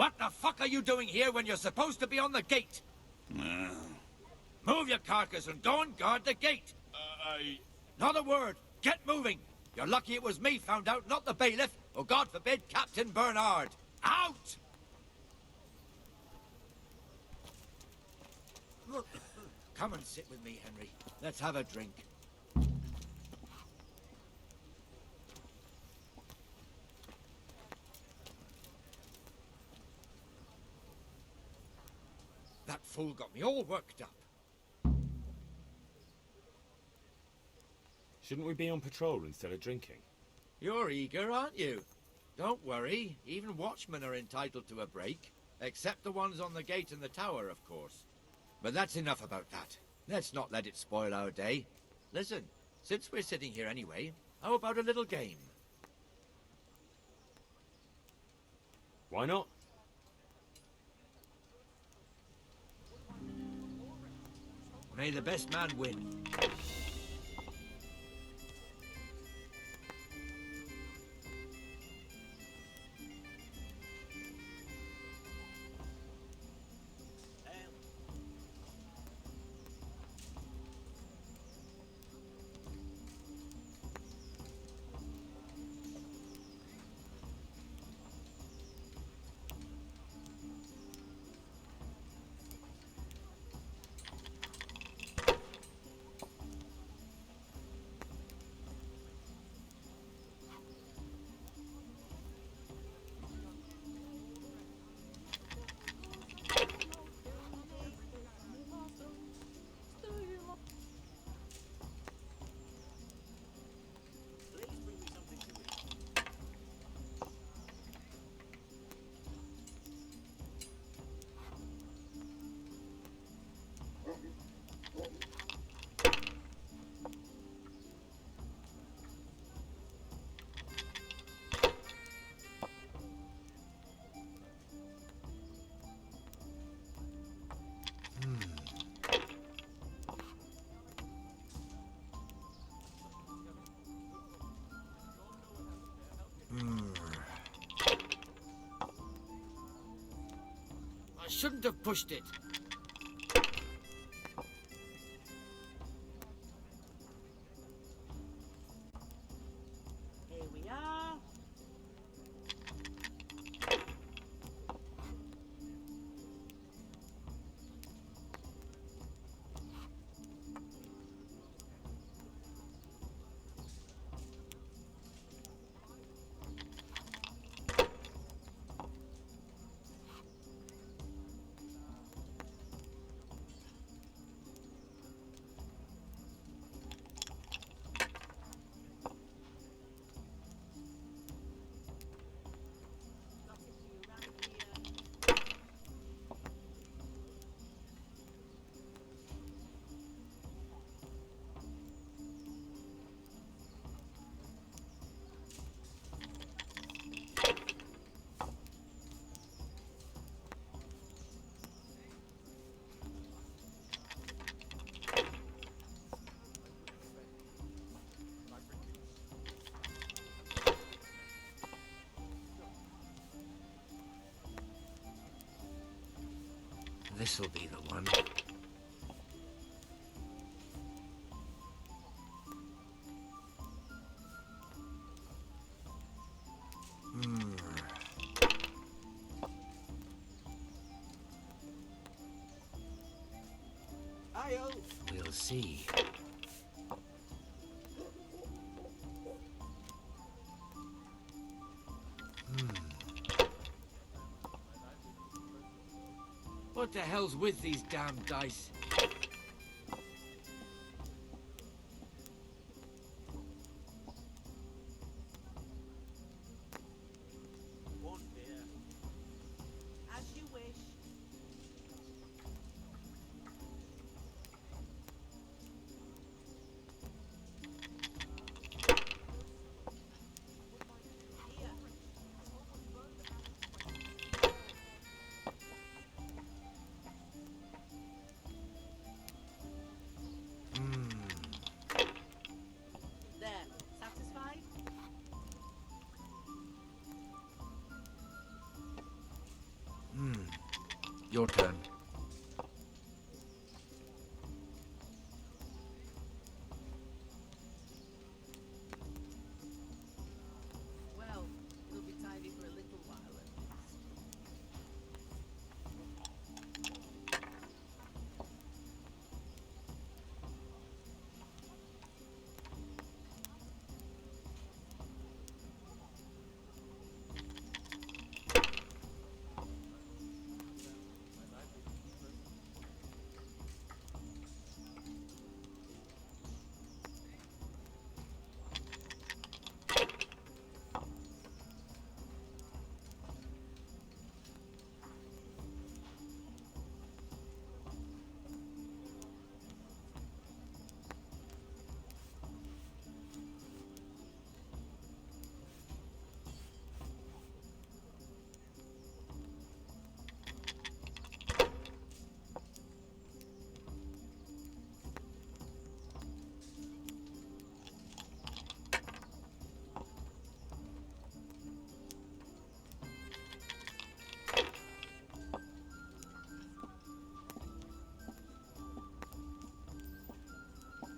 What the fuck are you doing here when you're supposed to be on the gate? Move your carcass and go and guard the gate. Not a word. Get moving. You're lucky it was me found out, not the bailiff, or God forbid, Captain Bernard. Out! Come and sit with me, Henry. Let's have a drink. That fool got me all worked up. Shouldn't we be on patrol instead of drinking? You're eager, aren't you? Don't worry, even watchmen are entitled to a break. Except the ones on the gate and the tower, of course. But that's enough about that. Let's not let it spoil our day. Listen, since we're sitting here anyway, how about a little game? Why not? May the best man win. I shouldn't have pushed it. Here we are. This'll be the one. We'll see. What the hell's with these damn dice? One beer. As you wish. Your turn. Well, it'll be tidy for a little while at least.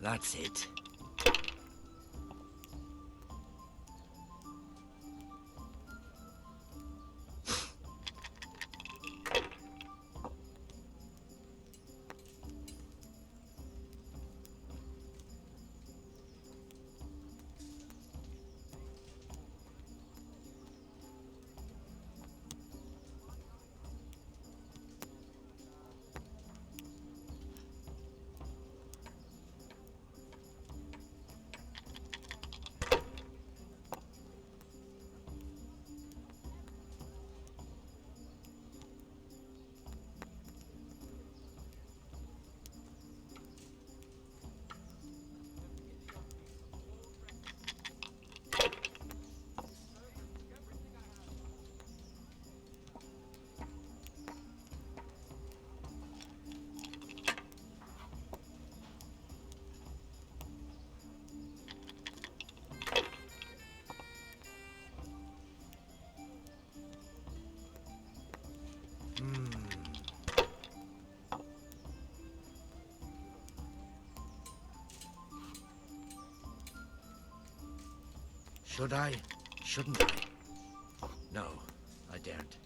That's it. Should I? Shouldn't I? No, I daren't.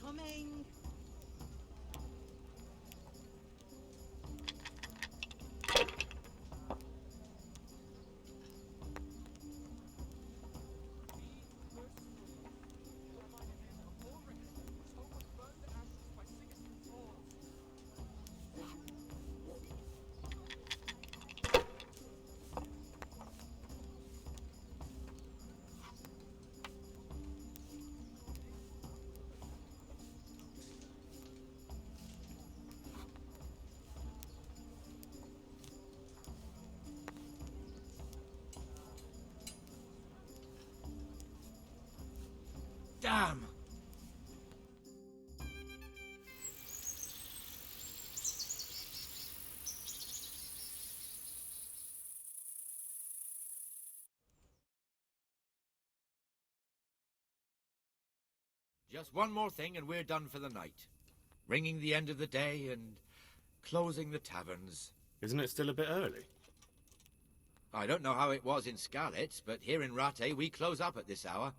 Coming. Damn! Just one more thing and we're done for the night. Ringing the end of the day and closing the taverns. Isn't it still a bit early? I don't know how it was in Scarlet, but here in Rattay we close up at this hour.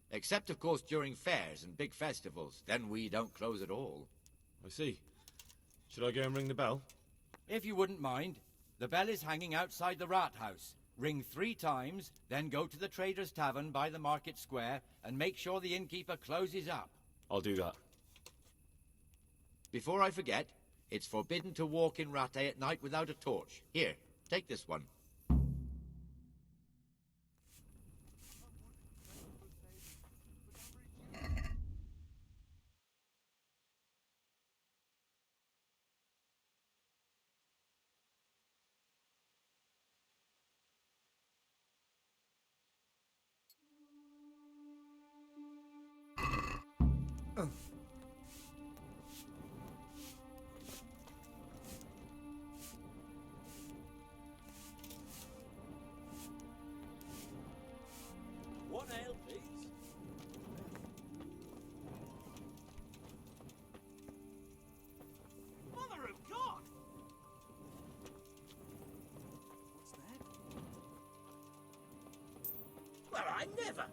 Except, of course, during fairs and big festivals. Then we don't close at all. I see. Should I go and ring the bell? If you wouldn't mind, the bell is hanging outside the rat house. Ring 3 times, then go to the Trader's Tavern by the Market Square and make sure the innkeeper closes up. I'll do that. Before I forget, it's forbidden to walk in Rattay at night without a torch. Here, take this one. Well, I never.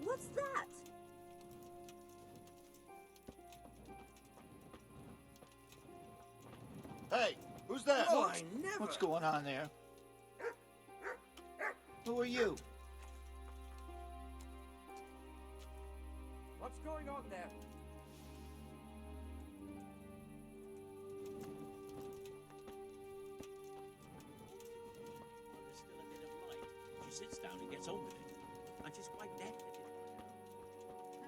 What's that? Hey, who's that? Oh, I never. What's going on there? Who are you? What's going on there? Well, there's still a bit of light. She sits down and gets on with it. And she's quite dead at it by now.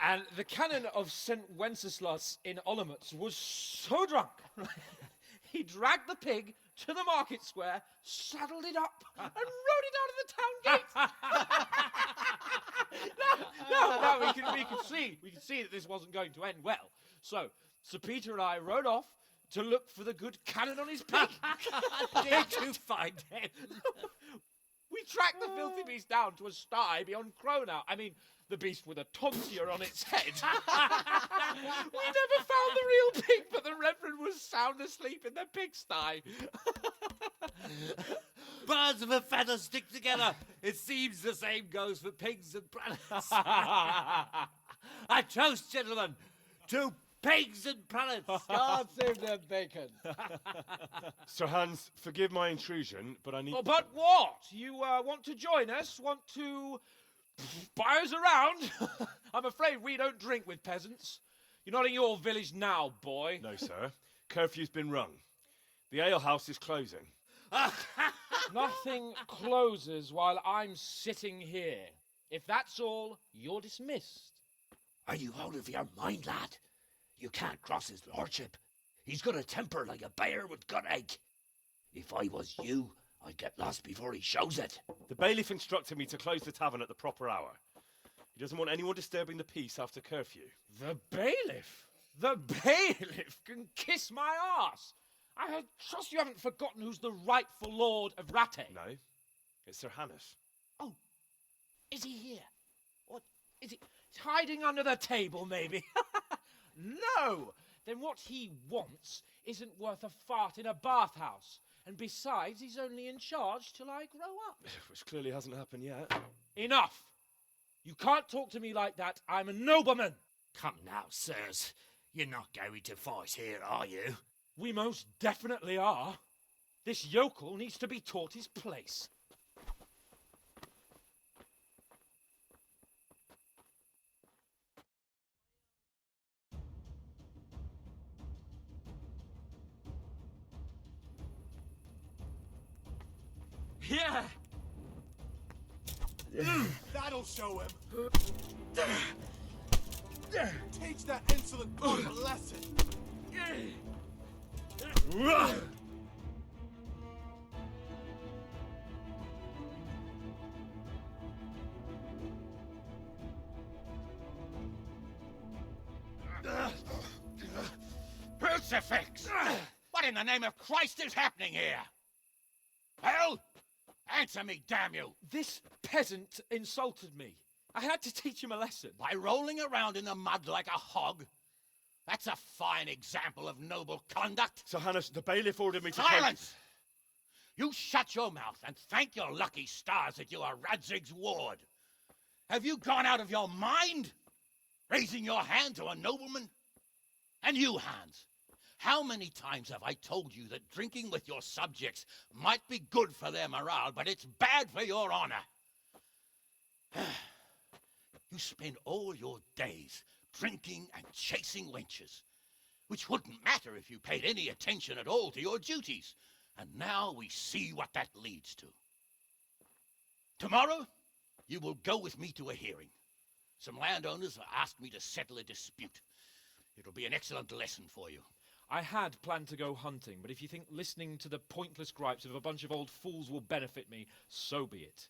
And the canon of St. Wenceslas in Olomouc was so drunk, he dragged the pig to the market square, saddled it up, and rode it out of the town gate. no, we can see that this wasn't going to end well. So, Sir Peter and I rode off to look for the good canon on his pig. Did you find him? We tracked the filthy beast down to a sty beyond Cronau. I mean, the beast with a tonsure on its head. We never found the real pig, but the Reverend was sound asleep in the pigsty. Birds of a feather stick together. It seems the same goes for pigs and planets. A toast, gentlemen, to pigs and planets. God save them bacon. Sir Hans, forgive my intrusion, but I need... Oh, but what? You want to join us? Want to buy us around? I'm afraid we don't drink with peasants. You're not in your village now, boy. No, sir. Curfew's been rung. The alehouse is closing. Nothing closes while I'm sitting here. If that's all, you're dismissed. Are you out of your mind, lad? You can't cross his lordship. He's got a temper like a bear with gut ache. If I was you, I'd get lost before he shows it. The bailiff instructed me to close the tavern at the proper hour. He doesn't want anyone disturbing the peace after curfew. The bailiff? The bailiff can kiss my arse. I trust you haven't forgotten who's the rightful lord of Rattay. No, it's Sir Hannes. Oh, is he here? What, is he hiding under the table, maybe? No! Then what he wants isn't worth a fart in a bathhouse. And besides, he's only in charge till I grow up. Which clearly hasn't happened yet. Enough! You can't talk to me like that. I'm a nobleman. Come now, sirs. You're not going to fight here, are you? We most definitely are. This yokel needs to be taught his place. Yeah. That'll show him. Teach that insolent punk a lesson. Crucifix! What in the name of Christ is happening here? Hell? Answer me, damn you! This peasant insulted me. I had to teach him a lesson. By rolling around in the mud like a hog? That's a fine example of noble conduct. Sir Hannes, the bailiff ordered me to... Silence! You shut your mouth and thank your lucky stars that you are Radzig's ward. Have you gone out of your mind? Raising your hand to a nobleman? And you, Hans, how many times have I told you that drinking with your subjects might be good for their morale, but it's bad for your honor? You spend all your days drinking and chasing wenches, which wouldn't matter if you paid any attention at all to your duties. And now we see what that leads to. Tomorrow, you will go with me to a hearing. Some landowners have asked me to settle a dispute. It'll be an excellent lesson for you. I had planned to go hunting, but if you think listening to the pointless gripes of a bunch of old fools will benefit me, so be it.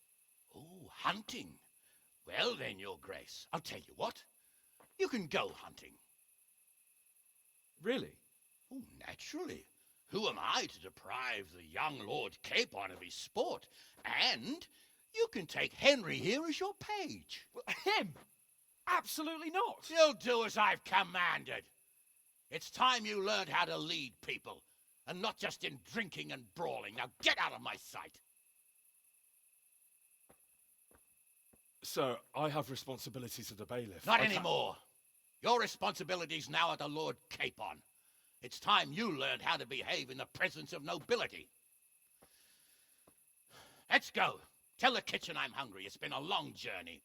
Oh, hunting. Well then, Your Grace, I'll tell you what. You can go hunting. Really? Oh, naturally. Who am I to deprive the young Lord Capon of his sport? And you can take Henry here as your page. Well, him? Absolutely not. You'll do as I've commanded. It's time you learned how to lead people, and not just in drinking and brawling. Now get out of my sight. Sir, I have responsibilities to the bailiff. Not anymore. Your responsibilities now are the Lord Capon. It's time you learned how to behave in the presence of nobility. Let's go. Tell the kitchen I'm hungry. It's been a long journey.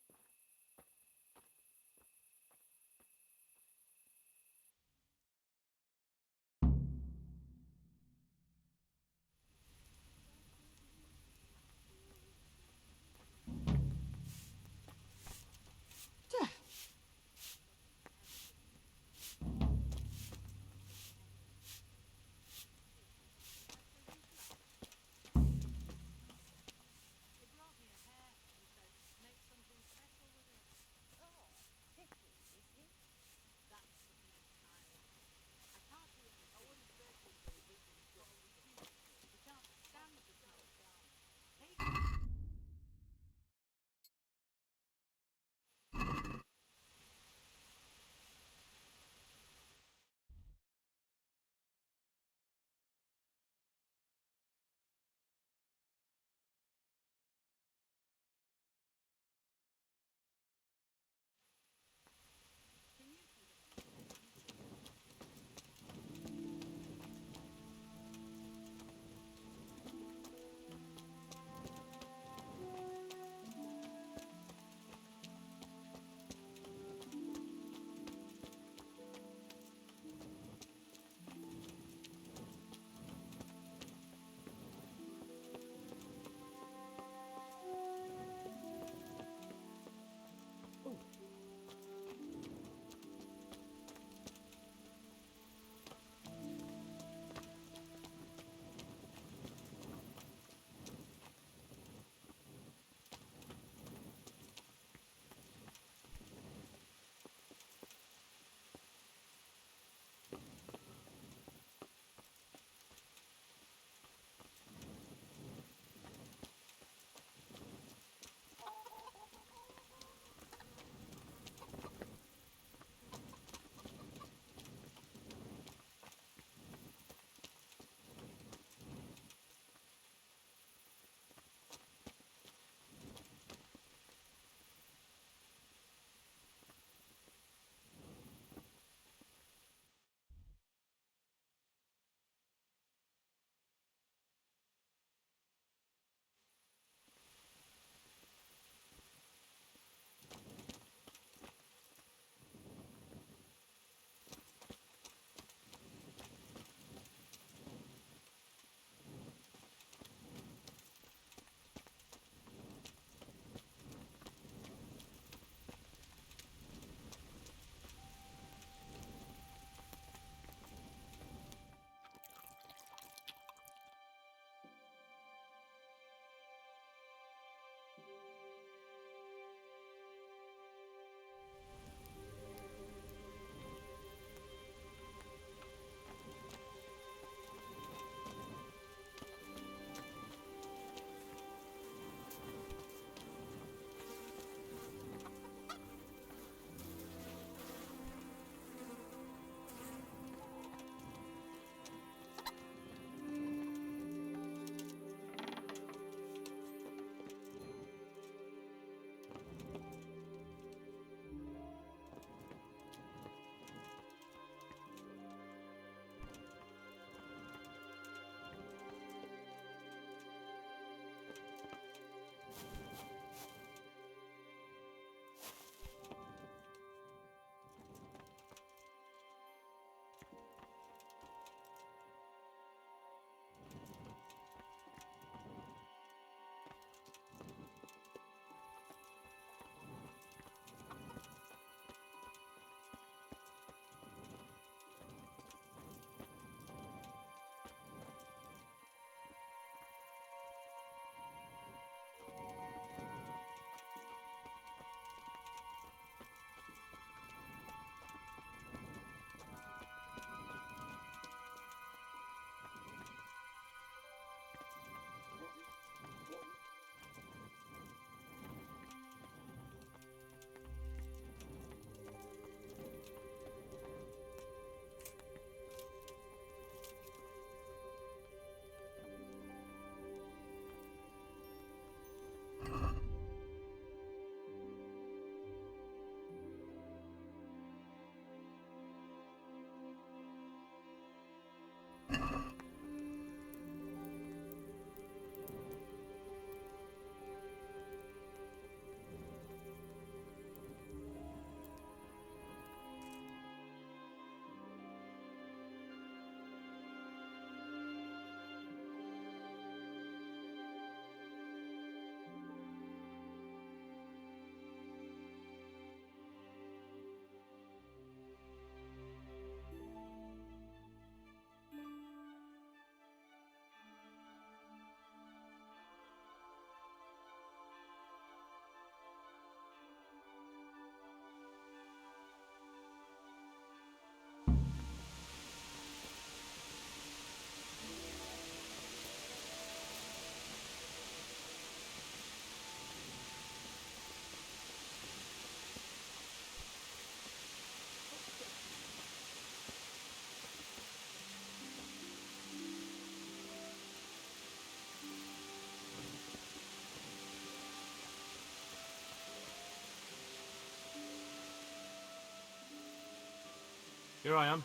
Here I am.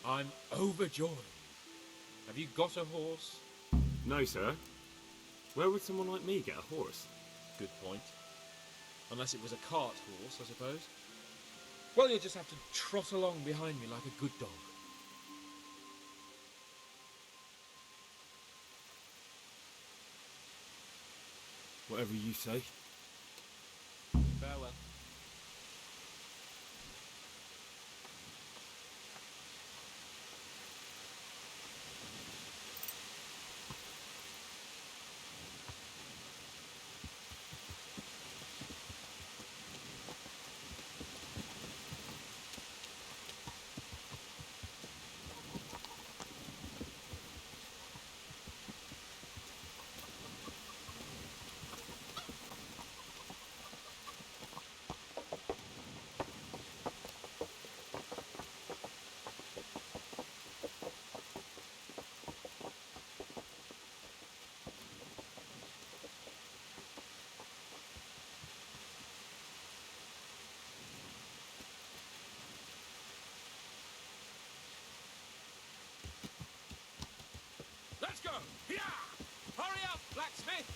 I'm overjoyed. Have you got a horse? No, sir. Where would someone like me get a horse? Good point. Unless it was a cart horse, I suppose. Well, you'll just have to trot along behind me like a good dog. Whatever you say. Farewell. Let's go! Yeah! Hurry up, blacksmith!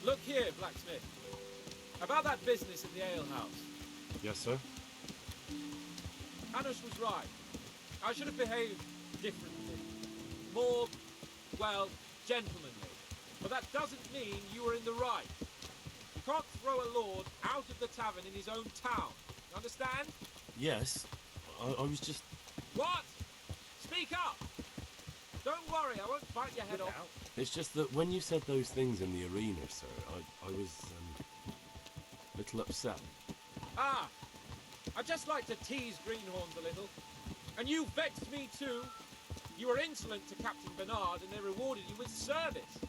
Look here, blacksmith. About that business at the alehouse. Yes, sir. Anush was right. I should have behaved differently. More, well, gentlemanly. But that doesn't mean you were in the right. You can't throw a lord out of the tavern in his own town. You understand? Yes. I was just... What? Speak up! Don't worry, I won't bite your head off. It's just that when you said those things in the arena, sir, I was, a little upset. Ah! I just like to tease greenhorns a little. And you vexed me too. You were insolent to Captain Bernard and they rewarded you with service.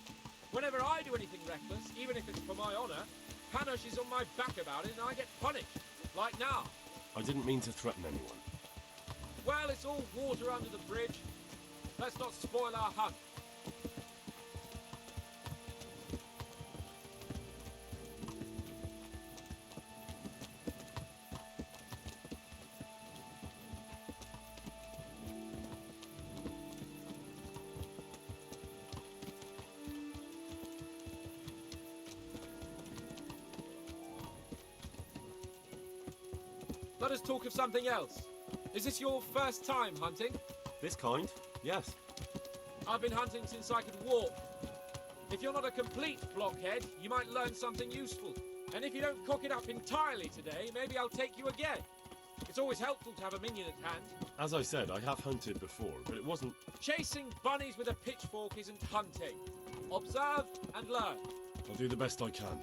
Whenever I do anything reckless, even if it's for my honour, Panush is on my back about it and I get punished. Like now. I didn't mean to threaten anyone. Well, it's all water under the bridge. Let's not spoil our hunt. Let us talk of something else. Is this your first time hunting? This kind? Yes. I've been hunting since I could walk. If you're not a complete blockhead, you might learn something useful. And if you don't cock it up entirely today, maybe I'll take you again. It's always helpful to have a minion at hand. As I said, I have hunted before, but it wasn't... Chasing bunnies with a pitchfork isn't hunting. Observe and learn. I'll do the best I can,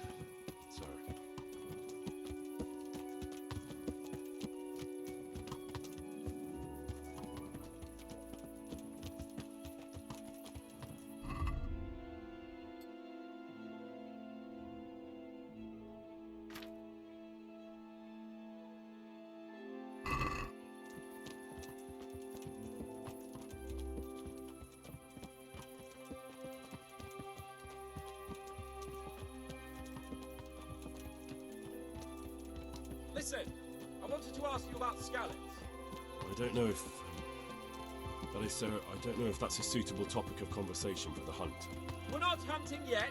sir. ask you about scallops? I don't know if... that is, sir, I don't know if that's a suitable topic of conversation for the hunt. We're not hunting yet.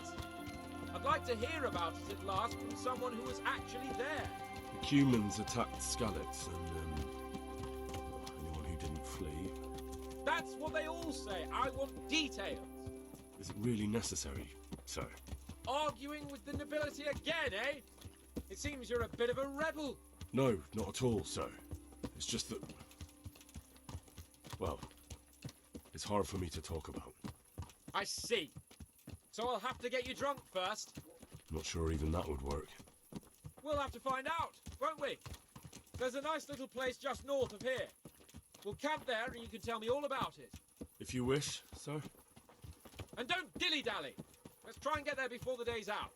I'd like to hear about it at last from someone who was actually there. The humans attacked Skallets, and, anyone who didn't flee. That's what they all say. I want details. Is it really necessary, sir? Arguing with the nobility again, eh? It seems you're a bit of a rebel. No, not at all, sir. It's just that... well, it's hard for me to talk about. I see. So I'll have to get you drunk first. Not sure even that would work. We'll have to find out, won't we? There's a nice little place just north of here. We'll camp there and you can tell me all about it. If you wish, sir. And don't dilly-dally. Let's try and get there before the day's out.